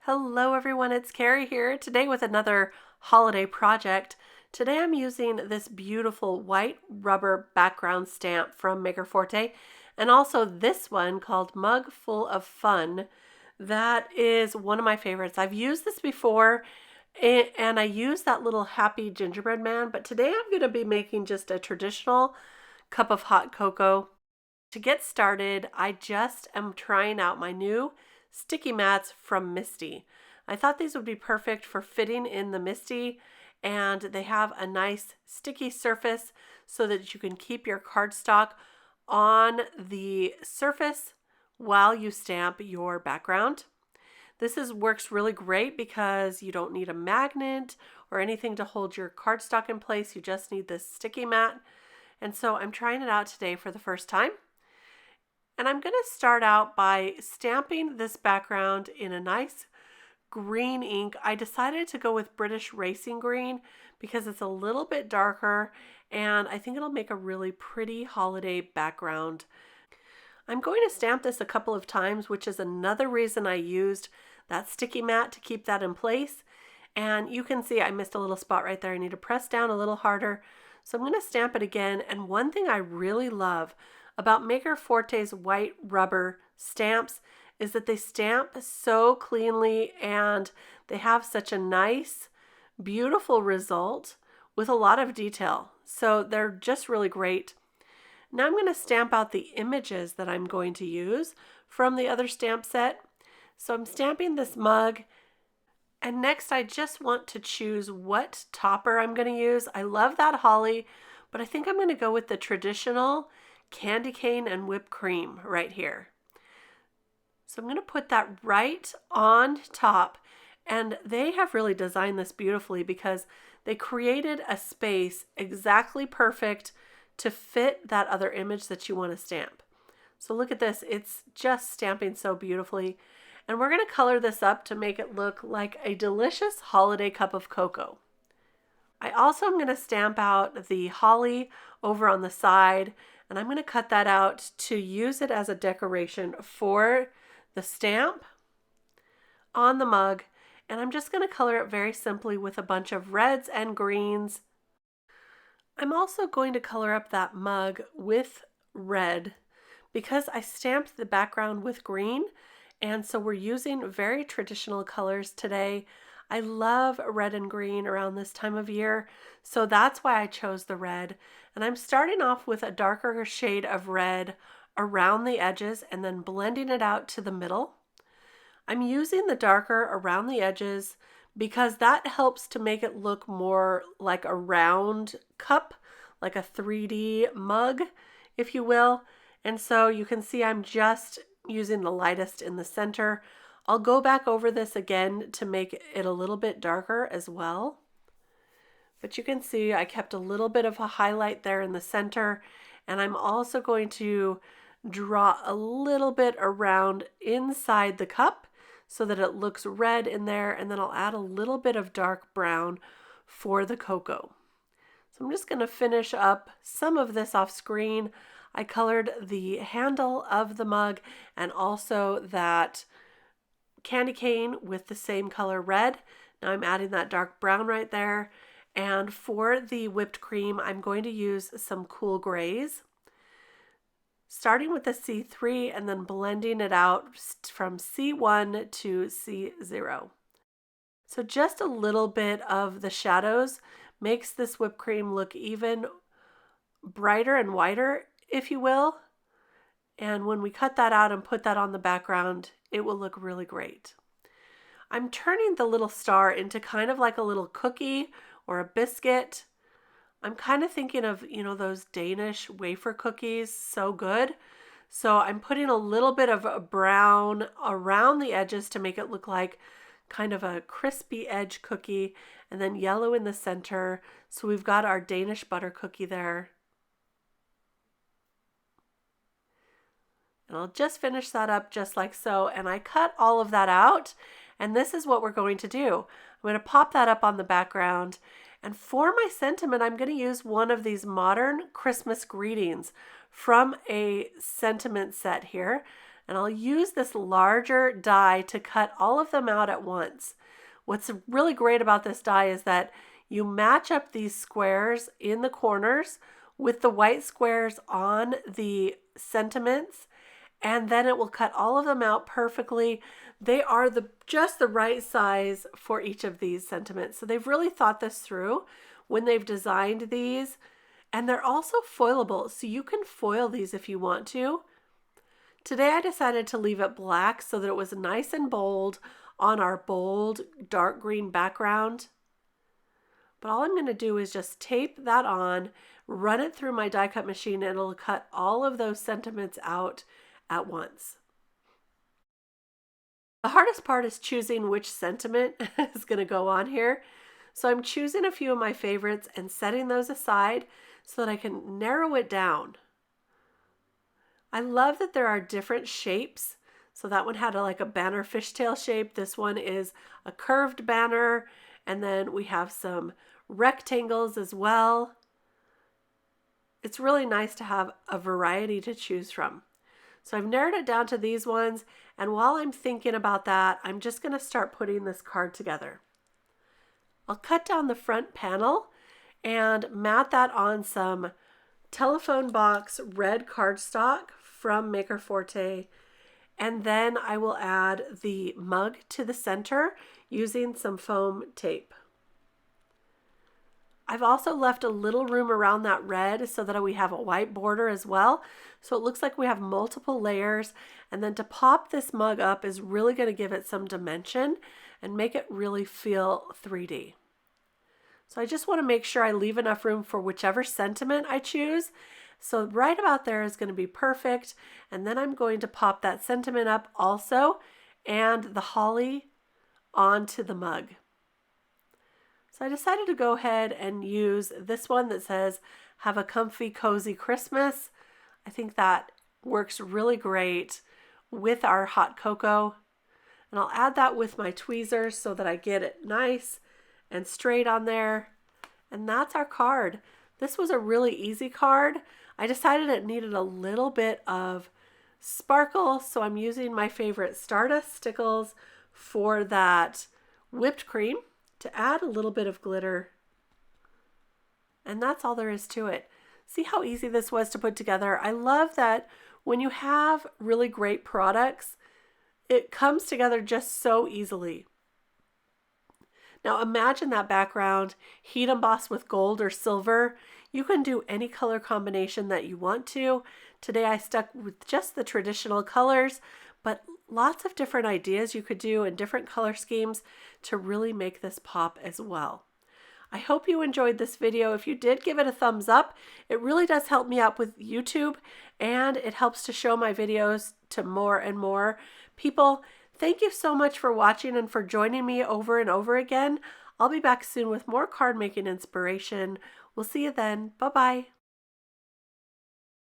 Hello everyone, it's Kari here today with another holiday project. Today I'm using this beautiful white rubber background stamp from MakerForte and also this one called Mug Full of Fun. That is one of my favorites. I've used this before and I used that little happy gingerbread man, but today I'm going to be making just a traditional cup of hot cocoa. To get started, I just am trying out my new sticky mats from MISTI. I thought these would be perfect for fitting in the MISTI, and they have a nice sticky surface so that you can keep your cardstock on the surface while you stamp your background. This works really great because you don't need a magnet or anything to hold your cardstock in place. You just need this sticky mat. And so I'm trying it out today for the first time. And I'm going to start out by stamping this background in a nice green ink. I decided to go with British Racing Green because it's a little bit darker and I think it'll make a really pretty holiday background. I'm going to stamp this a couple of times, which is another reason I used that sticky mat to keep that in place. And you can see I missed a little spot right there. I need to press down a little harder. So I'm going to stamp it again. And one thing I really love about MakerForte's white rubber stamps is that they stamp so cleanly and they have such a nice, beautiful result with a lot of detail. So they're just really great. Now I'm going to stamp out the images that I'm going to use from the other stamp set. So I'm stamping this mug, and next I just want to choose what topper I'm going to use. I love that holly, but I think I'm going to go with the traditional candy cane and whipped cream right here. So I'm going to put that right on top, and they have really designed this beautifully because they created a space exactly perfect to fit that other image that you want to stamp. So look at this, it's just stamping so beautifully. And we're going to color this up to make it look like a delicious holiday cup of cocoa. I also am going to stamp out the holly over on the side, and I'm going to cut that out to use it as a decoration for the stamp on the mug. And I'm just going to color it very simply with a bunch of reds and greens. I'm also going to color up that mug with red because I stamped the background with green, and so we're using very traditional colors today. I love red and green around this time of year, so that's why I chose the red. And I'm starting off with a darker shade of red around the edges and then blending it out to the middle. I'm using the darker around the edges because that helps to make it look more like a round cup, like a 3D mug, if you will. And so you can see I'm just using the lightest in the center. I'll go back over this again to make it a little bit darker as well. But you can see I kept a little bit of a highlight there in the center, and I'm also going to draw a little bit around inside the cup so that it looks red in there, and then I'll add a little bit of dark brown for the cocoa. So I'm just going to finish up some of this off screen. I colored the handle of the mug and also that candy cane with the same color red. Now I'm adding that dark brown right there. And for the whipped cream, I'm going to use some cool grays, starting with the C3 and then blending it out from C1 to C0. So just a little bit of the shadows makes this whipped cream look even brighter and whiter, if you will. And when we cut that out and put that on the background, it will look really great. I'm turning the little star into kind of like a little cookie or a biscuit. I'm kind of thinking of, those Danish wafer cookies, so good. So I'm putting a little bit of brown around the edges to make it look like kind of a crispy edge cookie, and then yellow in the center. So we've got our Danish butter cookie there. And I'll just finish that up just like so. And I cut all of that out. And this is what we're going to do. I'm going to pop that up on the background. And for my sentiment, I'm going to use one of these modern Christmas greetings from a sentiment set here. And I'll use this larger die to cut all of them out at once. What's really great about this die is that you match up these squares in the corners with the white squares on the sentiments, and then it will cut all of them out perfectly. They are just the right size for each of these sentiments. So they've really thought this through when they've designed these. And they're also foilable, so you can foil these if you want to. Today I decided to leave it black so that it was nice and bold on our bold dark green background. But all I'm going to do is just tape that on, run it through my die cut machine, and it'll cut all of those sentiments out at once. The hardest part is choosing which sentiment is going to go on here. So I'm choosing a few of my favorites and setting those aside so that I can narrow it down. I love that there are different shapes. So that one had like a banner fishtail shape. This one is a curved banner. And then we have some rectangles as well. It's really nice to have a variety to choose from. So I've narrowed it down to these ones. And while I'm thinking about that, I'm just going to start putting this card together. I'll cut down the front panel and mat that on some telephone box red cardstock from MakerForte, and then I will add the mug to the center using some foam tape. I've also left a little room around that red so that we have a white border as well, so it looks like we have multiple layers. And then to pop this mug up is really going to give it some dimension and make it really feel 3D. So I just want to make sure I leave enough room for whichever sentiment I choose. So right about there is going to be perfect. And then I'm going to pop that sentiment up also and the holly onto the mug. So I decided to go ahead and use this one that says, "Have a comfy, cozy Christmas." I think that works really great with our hot cocoa. And I'll add that with my tweezers so that I get it nice and straight on there. And that's our card. This was a really easy card. I decided it needed a little bit of sparkle, so I'm using my favorite Stardust Stickles for that whipped cream to add a little bit of glitter. And that's all there is to it. See how easy this was to put together? I love that when you have really great products, it comes together just so easily. Now imagine that background, heat embossed with gold or silver. You can do any color combination that you want to. Today I stuck with just the traditional colors, but lots of different ideas you could do and different color schemes to really make this pop as well. I hope you enjoyed this video. If you did, give it a thumbs up. It really does help me out with YouTube, and it helps to show my videos to more and more people. Thank you so much for watching and for joining me over and over again. I'll be back soon with more card making inspiration. We'll see you then. Bye-bye.